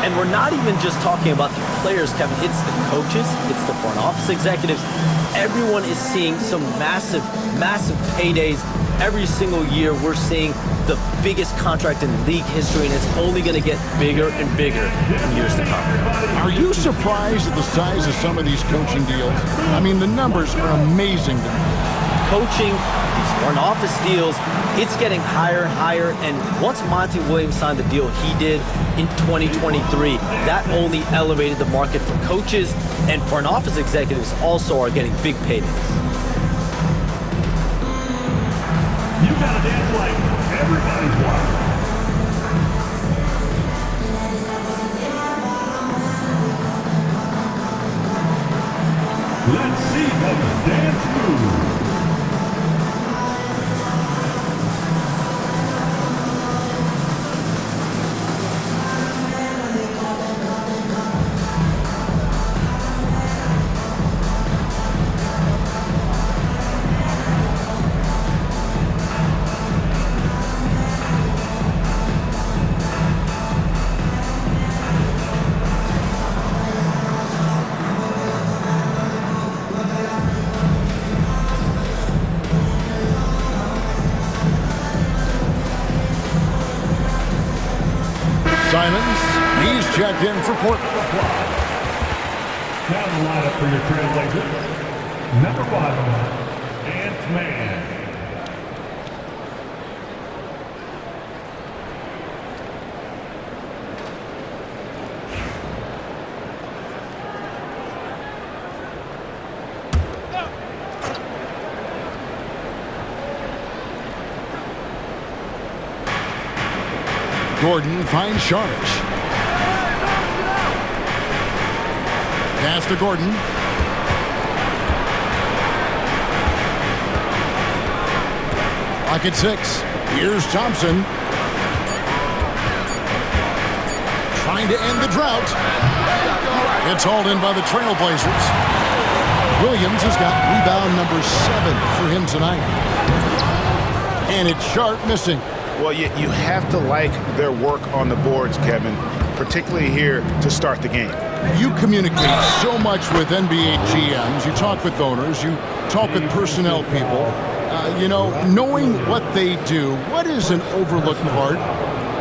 And we're not even just talking about the players, Kevin. It's the coaches. It's the front office executives. Everyone is seeing some massive, massive paydays. Every single year, we're seeing the biggest contract in league history, and it's only going to get bigger and bigger in years to come. Are you surprised at the size of some of these coaching deals? I mean, the numbers are amazing to me. Coaching, these front office deals, it's getting higher and higher. And once Monty Williams signed the deal he did in 2023, that only elevated the market for coaches, and front office executives also are getting big paydays. You gotta dance like everybody's watching. Let's see those dance moves. Simons, he's checked in for Portland. Now the lineup for your Trailblazers. Number 1, Ant-Man. Gordon finds Saric. Pass to Gordon. Clock at 6. Here's Thompson. Trying to end the drought. It's hauled in by the Trailblazers. Williams has got rebound number 7 for him tonight. And it's Sharp missing. Well, you have to like their work on the boards, Kevin, particularly here to start the game. You communicate so much with NBA GMs. You talk with owners. You talk with personnel people. Knowing what they do, what is an overlooked part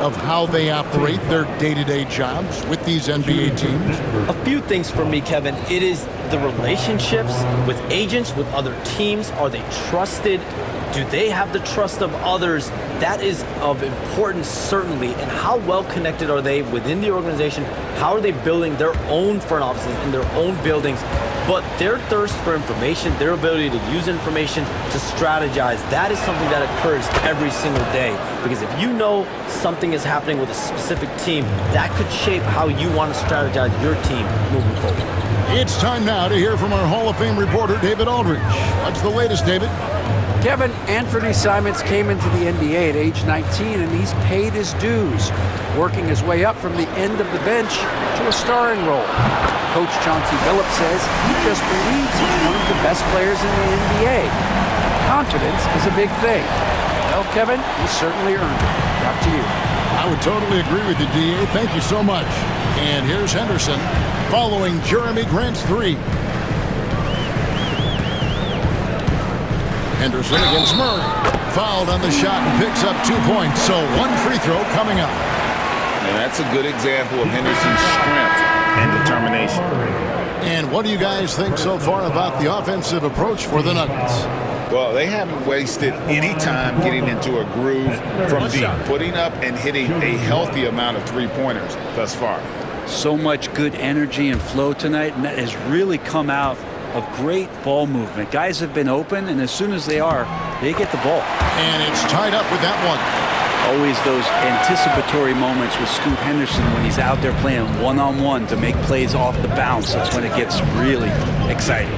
of how they operate their day-to-day jobs with these NBA teams? A few things for me, Kevin. It is the relationships with agents, with other teams. Are they trusted? Do they have the trust of others? That is of importance, certainly. And how well connected are they within the organization? How are they building their own front offices in their own buildings? But their thirst for information, their ability to use information to strategize, that is something that occurs every single day. Because if you know something is happening with a specific team, that could shape how you want to strategize your team moving forward. It's time now to hear from our Hall of Fame reporter, David Aldridge. What's the latest, David? Kevin, Anthony Simons came into the NBA at age 19, and he's paid his dues, working his way up from the end of the bench to a starring role. Coach Chauncey Billups says he just believes he's one of the best players in the NBA. Confidence is a big thing. Well, Kevin, he certainly earned it. Back to you. I would totally agree with you, D.A. Thank you so much. And here's Henderson following Jeremy Grant's 3. Henderson against Murray. Fouled on the shot and picks up 2 points. So 1 free throw coming up. And that's a good example of Henderson's strength and determination. And what do you guys think so far about the offensive approach for the Nuggets? Well, they haven't wasted any time getting into a groove from deep, putting up and hitting a healthy amount of three-pointers thus far. So much good energy and flow tonight, and that has really come out of great ball movement. Guys have been open, and as soon as they are, they get the ball. And it's tied up with that one. Always those anticipatory moments with Scoot Henderson when he's out there playing one-on-one to make plays off the bounce. That's when it gets really exciting.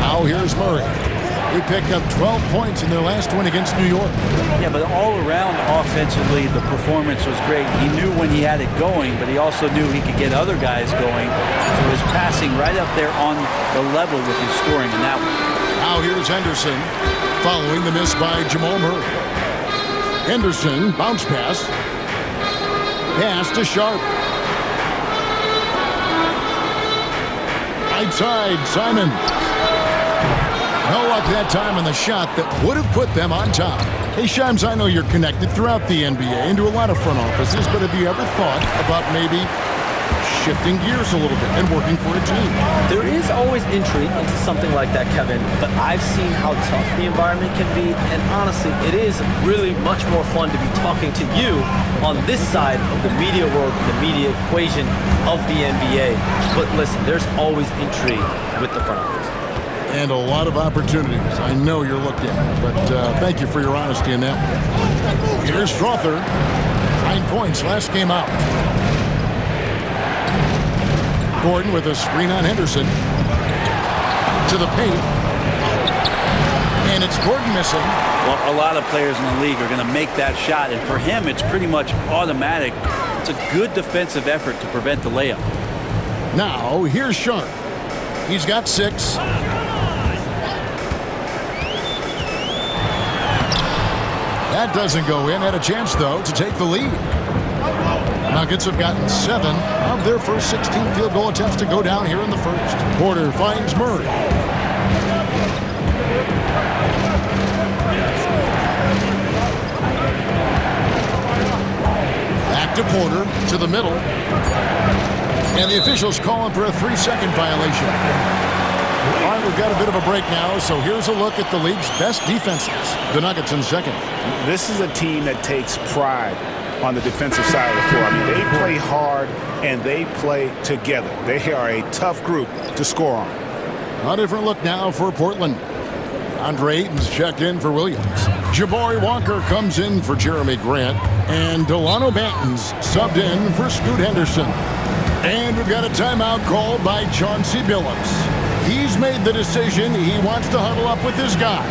Now here's Murray. He picked up 12 points in their last win against New York. Yeah, but all around offensively, the performance was great. He knew when he had it going, but he also knew he could get other guys going. So his passing right up there on the level with his scoring in that one. Now here's Henderson following the miss by Jamal Murray. Henderson, bounce pass. Pass to Sharp. Right side, Simon. No luck that time on the shot that would have put them on top. Hey, Shams, I know you're connected throughout the NBA and to a lot of front offices, but have you ever thought about maybe shifting gears a little bit and working for a team? There is always intrigue into something like that, Kevin, but I've seen how tough the environment can be, and honestly, it is really much more fun to be talking to you on this side of the media world, the media equation of the NBA. But listen, there's always intrigue with the front office. And a lot of opportunities. I know you're looking, but thank you for your honesty in that. Here's Strother. 9 points last game out. Gordon with a screen on Henderson. To the paint. And it's Gordon missing. Well, a lot of players in the league are going to make that shot, and for him, it's pretty much automatic. It's a good defensive effort to prevent the layup. Now, here's Sharp. He's got 6. That doesn't go in. Had a chance, though, to take the lead. Nuggets have gotten 7 of their first 16 field goal attempts to go down here in the first. Porter finds Murray. Back to Porter, to the middle. And the officials calling for a 3-second violation. All right, we've got a bit of a break now, so here's a look at the league's best defenses. The Nuggets in second. This is a team that takes pride on the defensive side of the floor. I mean, they play hard and they play together. They are a tough group to score on. A different look now for Portland. Andre Ayton's checked in for Williams. Jabari Walker comes in for Jeremy Grant. And Delano Banton's subbed in for Scoot Henderson. And we've got a timeout called by Chauncey Billups. He's made the decision. He wants to huddle up with his guys.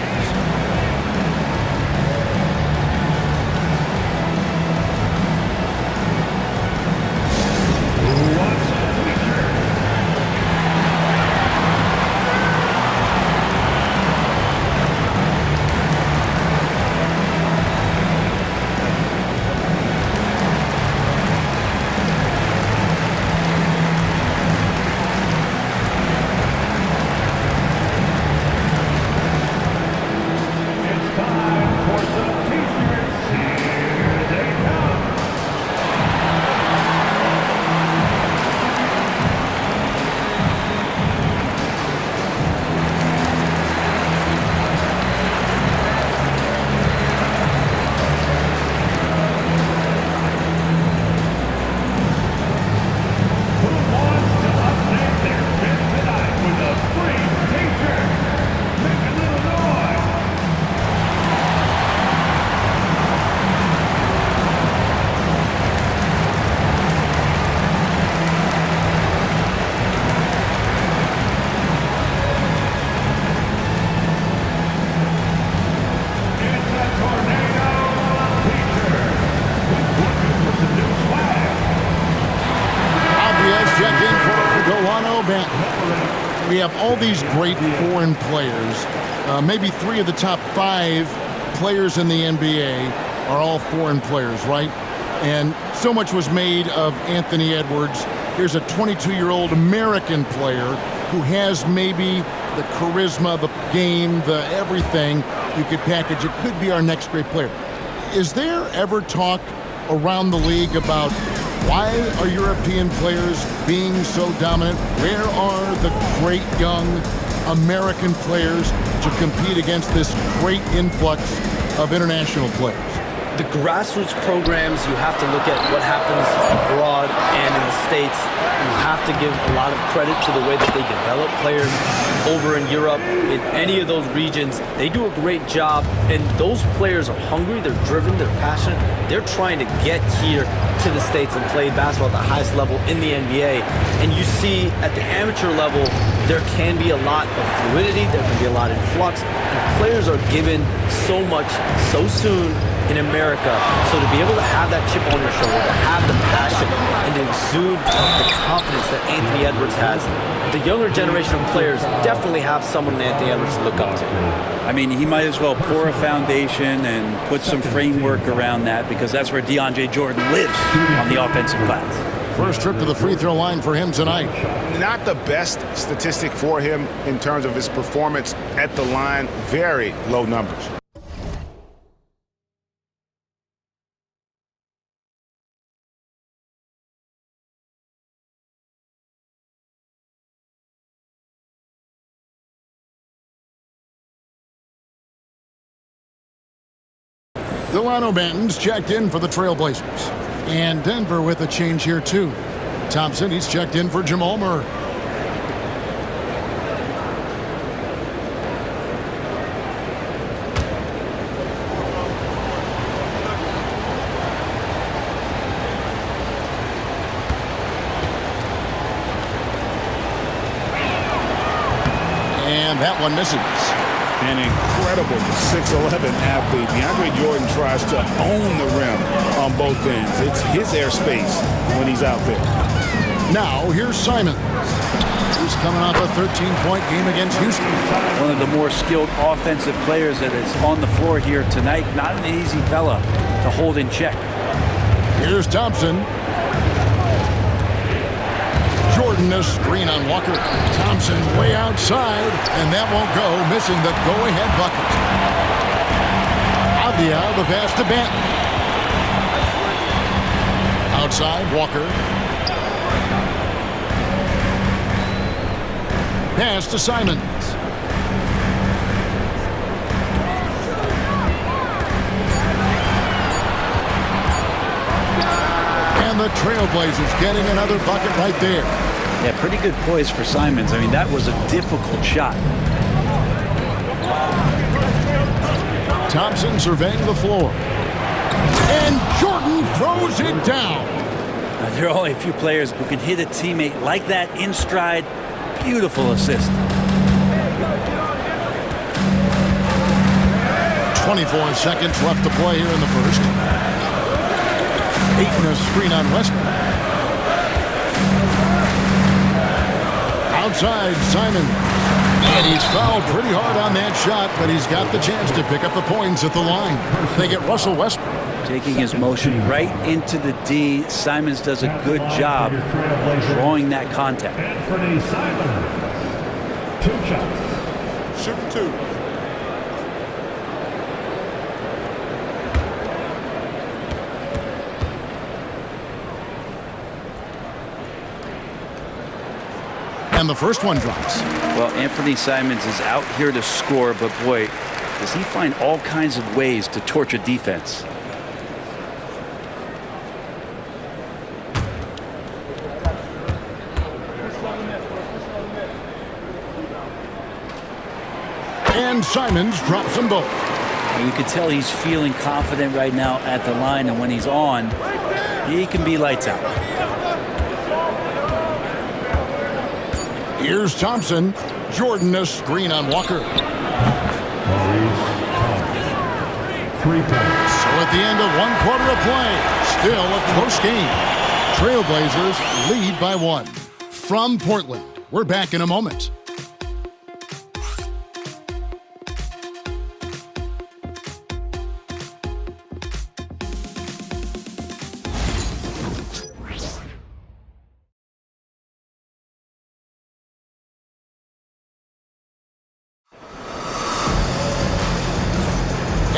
We have all these great foreign players. Maybe 3 of the top 5 players in the NBA are all foreign players, right? And so much was made of Anthony Edwards. Here's a 22-year-old American player who has maybe the charisma, the game, the everything you could package. It could be our next great player. Is there ever talk around the league about why are European players being so dominant? Where are the great young American players to compete against this great influx of international players? The grassroots programs, you have to look at what happens abroad and in the States. You have to give a lot of credit to the way that they develop players over in Europe. In any of those regions, they do a great job, and those players are hungry, they're driven, they're passionate. They're trying to get here to the States and play basketball at the highest level in the NBA. And you see at the amateur level, there can be a lot of fluidity, there can be a lot of influx, and players are given so much so soon in America. So to be able to have that chip on your shoulder, to have the passion, and to exude the confidence that Anthony Edwards has, the younger generation of players definitely have someone in Anthony Edwards to look up to. I mean, he might as well pour a foundation and put some framework around that, because that's where DeAndre Jordan lives on the offensive glass. First trip to the free throw line for him tonight. Not the best statistic for him in terms of his performance at the line. Very low numbers. Delano Banton's checked in for the Trailblazers. And Denver with a change here, too. Thompson, he's checked in for Jamal Murray. And that one misses. An incredible 6'11" athlete. DeAndre Jordan tries to own the rim on both ends. It's his airspace when he's out there. Now, here's Simons. He's coming off a 13-point game against Houston. One of the more skilled offensive players that is on the floor here tonight. Not an easy fella to hold in check. Here's Thompson. Jordan, a screen on Walker. Thompson way outside, and that won't go, missing the go-ahead bucket. Avdia, the pass to Banton. Outside, Walker. Pass to Simons. And the Trailblazers getting another bucket right there. Yeah, pretty good poise for Simons. I mean, that was a difficult shot. Thompson surveying the floor. And Jordan throws it down. Now, there are only a few players who can hit a teammate like that in stride. Beautiful assist. 24 seconds left to play here in the first. Ayton, a screen on Westbrook. Outside, Simon. And he's fouled pretty hard on that shot, but he's got the chance to pick up the points at the line. They get Russell Westbrook. Taking his motion right into the D. Simons does a good job drawing that contact. Anthony Simons. 2 shots. Shooting 2. And the first one drops. Well, Anthony Simons is out here to score, but boy, does he find all kinds of ways to torture defense. And Simons drops them both. And you can tell he's feeling confident right now at the line, and when he's on, he can be lights out. Here's Thompson. Jordan, a screen on Walker. Maurice Thomas. 3 points. So at the end of 1 quarter of play, still a close game. Trailblazers lead by 1. From Portland, we're back in a moment.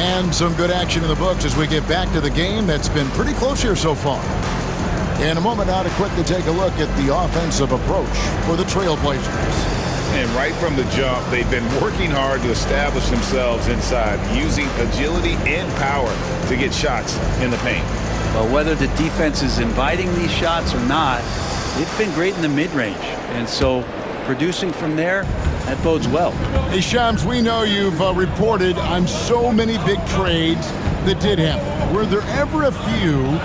And some good action in the books as we get back to the game that's been pretty close here so far. In a moment now to quickly take a look at the offensive approach for the Trailblazers. And right from the jump, they've been working hard to establish themselves inside, using agility and power to get shots in the paint. Well, whether the defense is inviting these shots or not, they've been great in the mid-range. And so producing from there, that bodes well. Hey, Shams, we know you've reported on so many big trades that did happen. Were there ever a few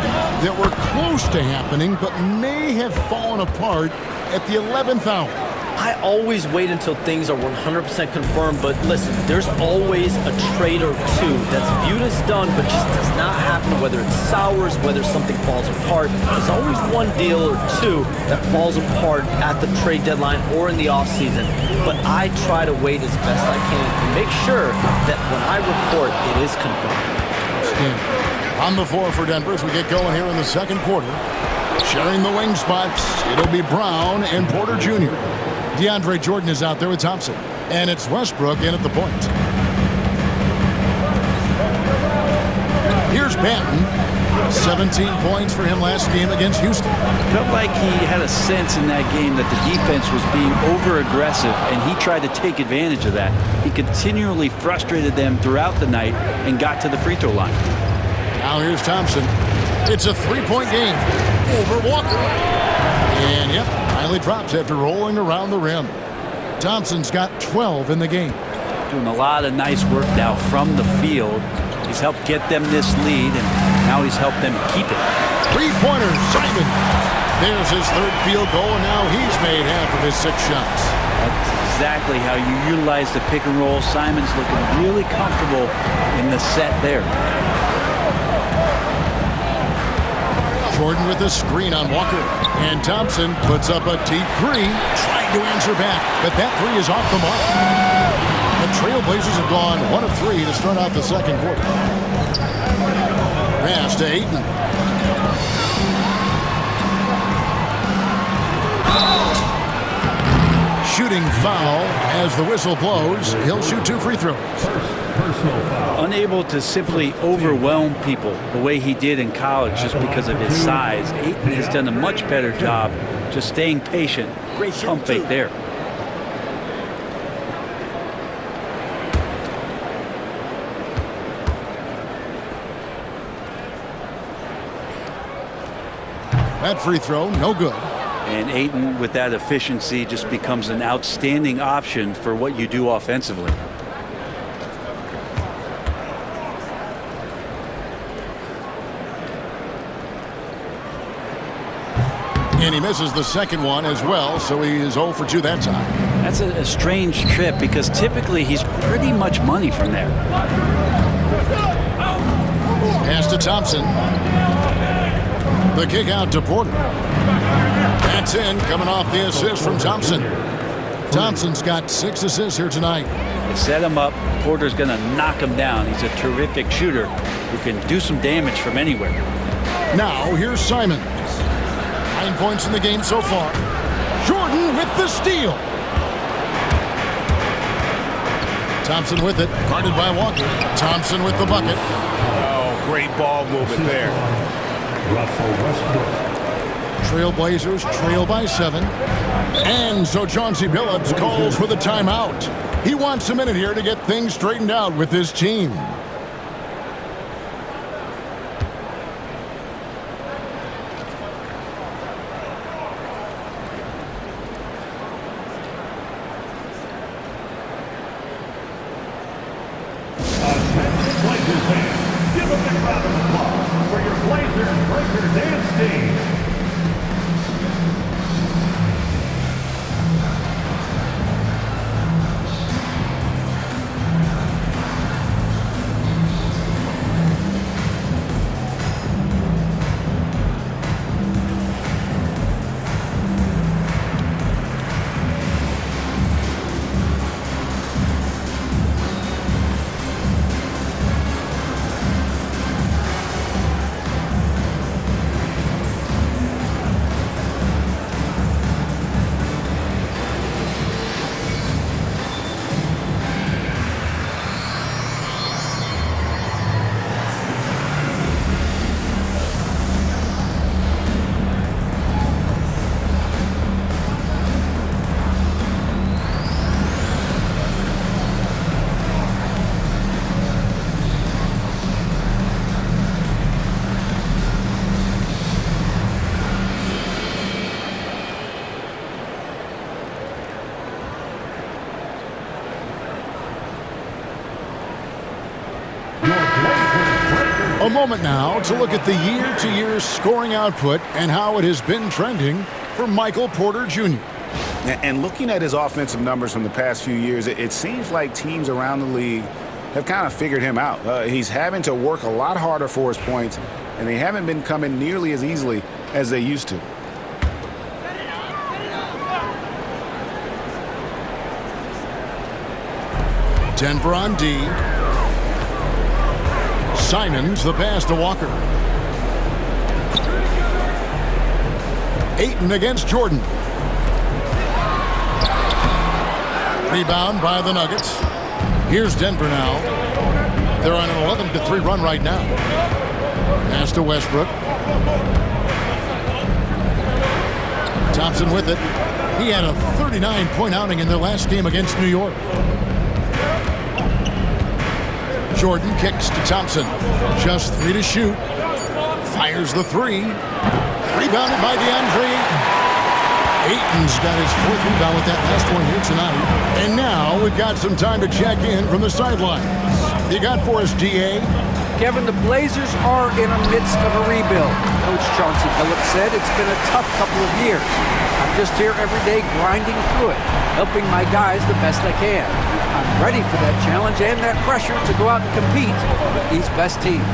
that were close to happening but may have fallen apart at the 11th hour? I always wait until things are 100% confirmed, but listen, there's always a trade or two that's viewed as done but just does not happen, whether it sours, whether something falls apart. There's always one deal or two that falls apart at the trade deadline or in the offseason, but I try to wait as best I can to make sure that when I report, it is confirmed. On the floor for Denver as we get going here in the second quarter. Sharing the wing spots, it'll be Brown and Porter Jr. DeAndre Jordan is out there with Thompson. And it's Westbrook in at the point. Here's Banton. 17 points for him last game against Houston. Felt like he had a sense in that game that the defense was being over-aggressive, and he tried to take advantage of that. He continually frustrated them throughout the night and got to the free throw line. Now here's Thompson. It's a three-point game over Walker. And, yep, finally drops after rolling around the rim. Thompson's got 12 in the game. Doing a lot of nice work now from the field. He's helped get them this lead, and now he's helped them keep it. Three-pointer, Simon. There's his third field goal, and now he's made half of his 6 shots. That's exactly how you utilize the pick and roll. Simon's looking really comfortable in the set there. Jordan with the screen on Walker. And Thompson puts up a deep three, trying to answer back. But that three is off the mark. The Trailblazers have gone 1 of 3 to start out the second quarter. Pass to Ayton. Shooting foul as the whistle blows. He'll shoot 2 free throws. Personal foul. Unable to simply overwhelm people the way he did in college just because of his size. Ayton has done a much better job just staying patient. Great pump fake there. That free throw, no good. And Ayton, with that efficiency, just becomes an outstanding option for what you do offensively. And he misses the second one as well, so he is 0 for 2 that time. That's a strange trip because typically he's pretty much money from there. Pass to Thompson. The kick out to Porter. That's in, coming off the assist from Thompson. Thompson's got 6 assists here tonight. They set him up. Porter's going to knock him down. He's a terrific shooter who can do some damage from anywhere. Now, here's Simon. 9 points in the game so far. Jordan with the steal. Thompson with it, guarded by Walker. Thompson with the bucket. Oh, great ball movement there. Russell Westbrook. Trailblazers trail by 7. And so Chauncey Billups calls for the timeout. He wants a minute here to get things straightened out with his team. Blazers fans, give a big round of applause for your Blazers Breaker Dance team. A moment now to look at the year-to-year scoring output and how it has been trending for Michael Porter Jr. And looking at his offensive numbers from the past few years, it seems like teams around the league have kind of figured him out. He's having to work a lot harder for his points, and they haven't been coming nearly as easily as they used to. Denver on D. Simons the pass to Walker. Ayton against Jordan. Rebound by the Nuggets. Here's Denver now. They're on an 11-3 run right now. Pass to Westbrook. Thompson with it. He had a 39-point outing in their last game against New York. Jordan kicks to Thompson. Just 3 to shoot. Fires the 3. Rebounded by DeAndre Ayton. Ayton's got his 4th rebound with that last one here tonight. And now we've got some time to check in from the sidelines. You got for us, DA? Kevin, the Blazers are in the midst of a rebuild. Coach Chauncey Billups said it's been a tough couple of years. I'm just here every day grinding through it, helping my guys the best I can. I'm ready for that challenge and that pressure to go out and compete with these best teams.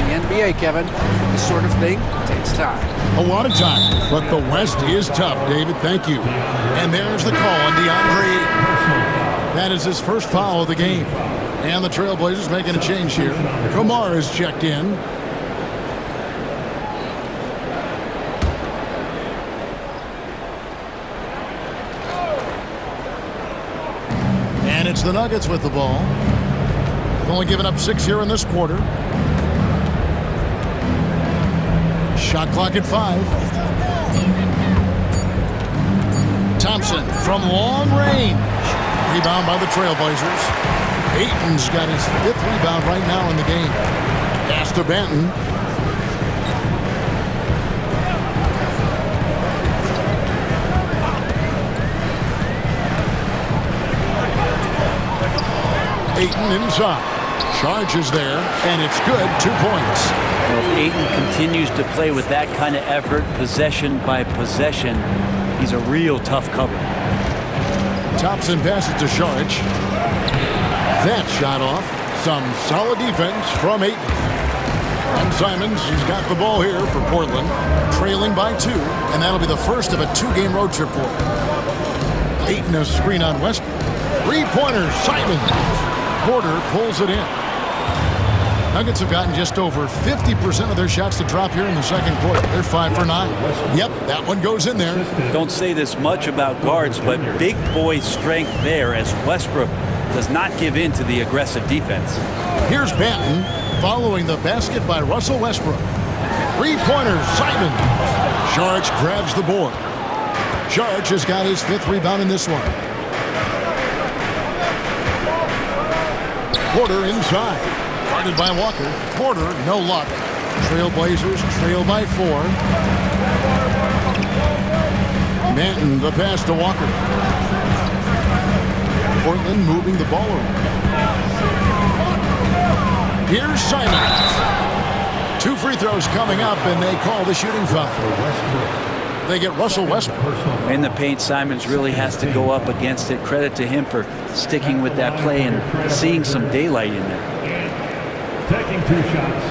In the NBA, Kevin, this sort of thing takes time. A lot of time, but the West is tough, David. Thank you. And there's the call on DeAndre Ayton. That is his first foul of the game. And the Trailblazers making a change here. Kumar is checked in. And it's the Nuggets with the ball. Only giving up 6 here in this quarter. Shot clock at 5. Thompson from long range. Rebound by the Trailblazers. Ayton's got his 5th rebound right now in the game. Pass to Benton. Ayton inside. Charges there, and it's good. 2 points. Well, if Ayton continues to play with that kind of effort, possession by possession, he's a real tough cover. Thompson passes to Saric. That shot off. Some solid defense from Ayton. And Simons has got the ball here for Portland, trailing by 2, and that'll be the first of a 2-game road trip for him. Ayton a screen on Westbrook. 3-pointer, Simons. Porter pulls it in. Nuggets have gotten just over 50% of their shots to drop here in the second quarter. They're 5 for 9. Yep, that one goes in there. Don't say this much about guards, but big boy strength there as Westbrook does not give in to the aggressive defense. Here's Banton following the basket by Russell Westbrook. 3-pointer, Simon. Saric grabs the board. Saric has got his 5th rebound in this one. Porter inside. Guarded by Walker. Porter, no luck. Trailblazers trail by 4. Banton, the pass to Walker. Portland moving the ball around. Here's Simons. 2 free throws coming up, and they call the shooting foul. They get Russell Westbrook. In the paint, Simons really has to go up against it. Credit to him for sticking with that play and seeing some daylight in there. Taking 2 shots.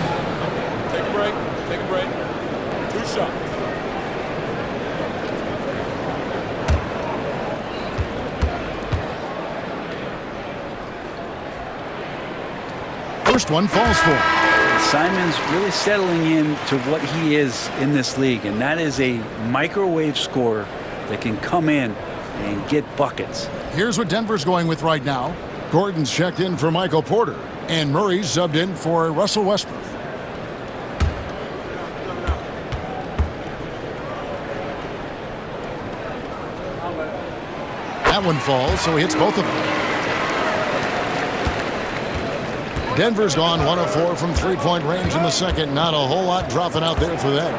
Take a break. Take a break. 2 shots. First one falls for him. Simons really settling in to what he is in this league, and that is a microwave scorer that can come in and get buckets. Here's what Denver's going with right now. Gordon's checked in for Michael Porter, and Murray's subbed in for Russell Westbrook. That one falls, so he hits both of them. Denver's gone 1 of 4 from 3-point range in the second. Not a whole lot dropping out there for them.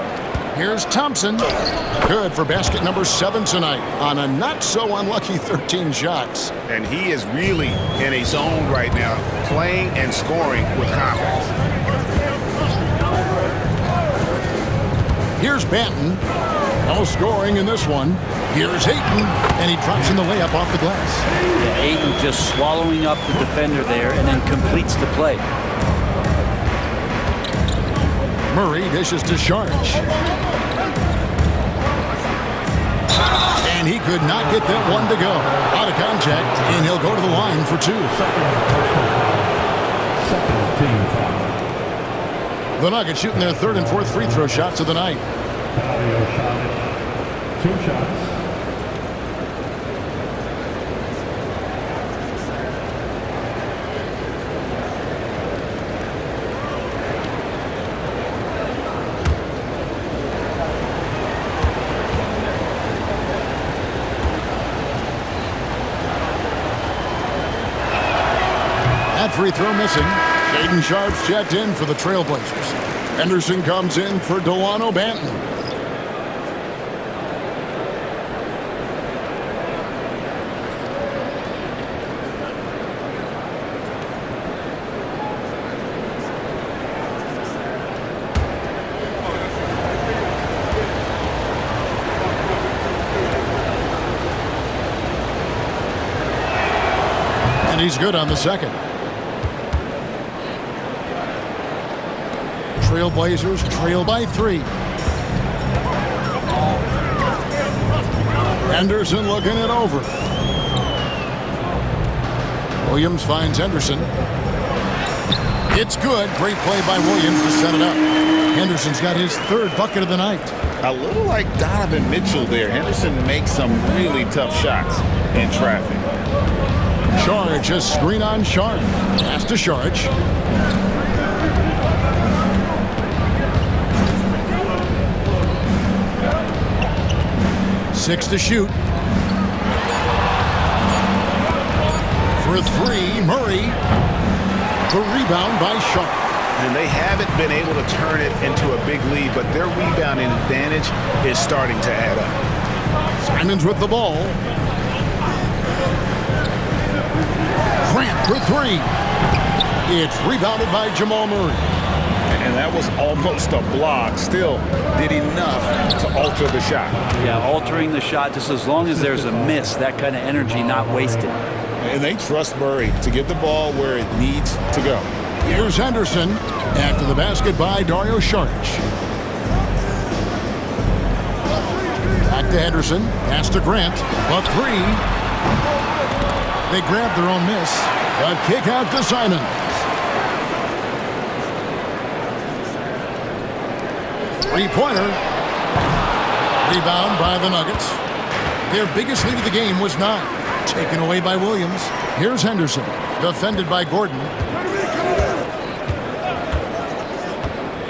Here's Thompson. Good for basket number 7 tonight on a not-so-unlucky 13 shots. And he is really in a zone right now, playing and scoring with confidence. Here's Banton. No scoring in this one. Here's Ayton, and he drops in the layup off the glass. Yeah, Ayton just swallowing up the defender there and then completes the play. Murray dishes to Saric. And he could not get that one to go. Out of contact, and he'll go to the line for 2. Second team foul. The Nuggets shooting their 3rd and 4th free throw shots of the night. Dario Saric. 2 shots. That free throw missing. Shaedon Sharpe's checked in for the Trailblazers. Henderson comes in for Delano Banton. And he's good on the second. Trailblazers trail by 3. Henderson looking it over. Williams finds Henderson. It's good. Great play by Williams to set it up. Henderson's got his 3rd bucket of the night. A little like Donovan Mitchell there. Henderson makes some really tough shots in traffic. Saric, a screen on Sharp. Pass to Saric. 6 to shoot. For 3, Murray. The rebound by Sharp. And they haven't been able to turn it into a big lead, but their rebounding advantage is starting to add up. Simons with the ball. Grant for 3. It's rebounded by Jamal Murray. And that was almost a block. Still did enough to alter the shot. Yeah, altering the shot just as long as there's a miss, that kind of energy not wasted. And they trust Murray to get the ball where it needs to go. Here's Henderson after the basket by Dario Saric. Back to Henderson. Pass to Grant. A 3. They grab their own miss. A kick out to Simons. Three-pointer. Rebound by the Nuggets. Their biggest lead of the game was 9. Taken away by Williams. Here's Henderson. Defended by Gordon.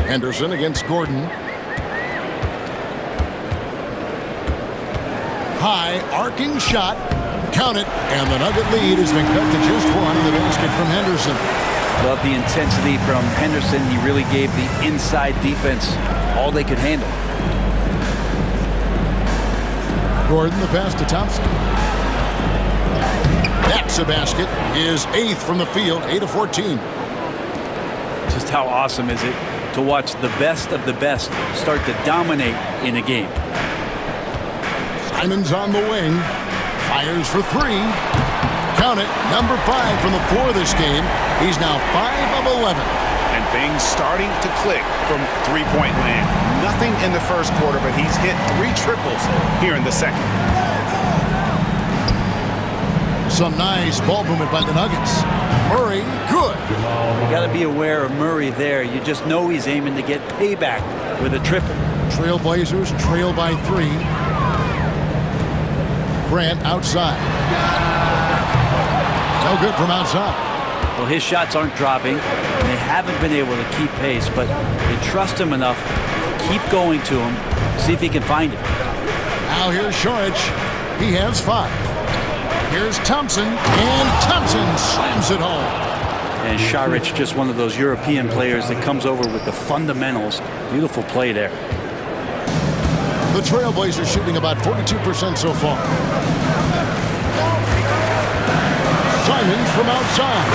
Henderson against Gordon. High arcing shot. Count it. And the Nugget lead has been cut to just 1 in the basket from Henderson. Love the intensity from Henderson. He really gave the inside defense all they could handle. Gordon, the pass to Thompson. That's a basket. His 8th from the field, 8 of 14. Just how awesome is it to watch the best of the best start to dominate in a game. Simons on the wing. Fires for 3. Count it. Number 5 from the floor this game. He's now 5 of 11. And things starting to click from three-point land. Nothing in the first quarter, but he's hit 3 triples here in the second. Some nice ball movement by the Nuggets. Murray, good. You got to be aware of Murray there. You just know he's aiming to get payback with a triple. Trailblazers trail by 3. Grant outside. No good from outside. Well, his shots aren't dropping. They haven't been able to keep pace, but they trust him enough to keep going to him, see if he can find it. Now here's Saric. He has 5. Here's Thompson, and Thompson slams it home. And Saric, just one of those European players that comes over with the fundamentals. Beautiful play there. The Trailblazers shooting about 42% so far. Simons from outside.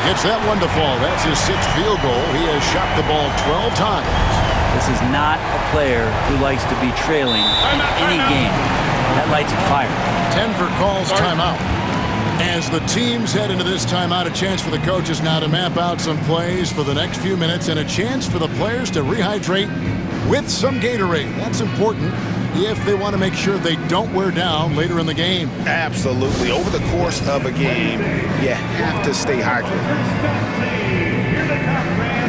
Gets that one to fall. That's his 6th field goal. He has shot the ball 12 times. This is not a player who likes to be trailing in any game. That lights a fire. Denver calls timeout. As the teams head into this timeout, a chance for the coaches now to map out some plays for the next few minutes and a chance for the players to rehydrate with some Gatorade. That's important if they want to make sure they don't wear down later in the game. Absolutely. Over the course of a game, you have to stay hydrated. Here they come, fans.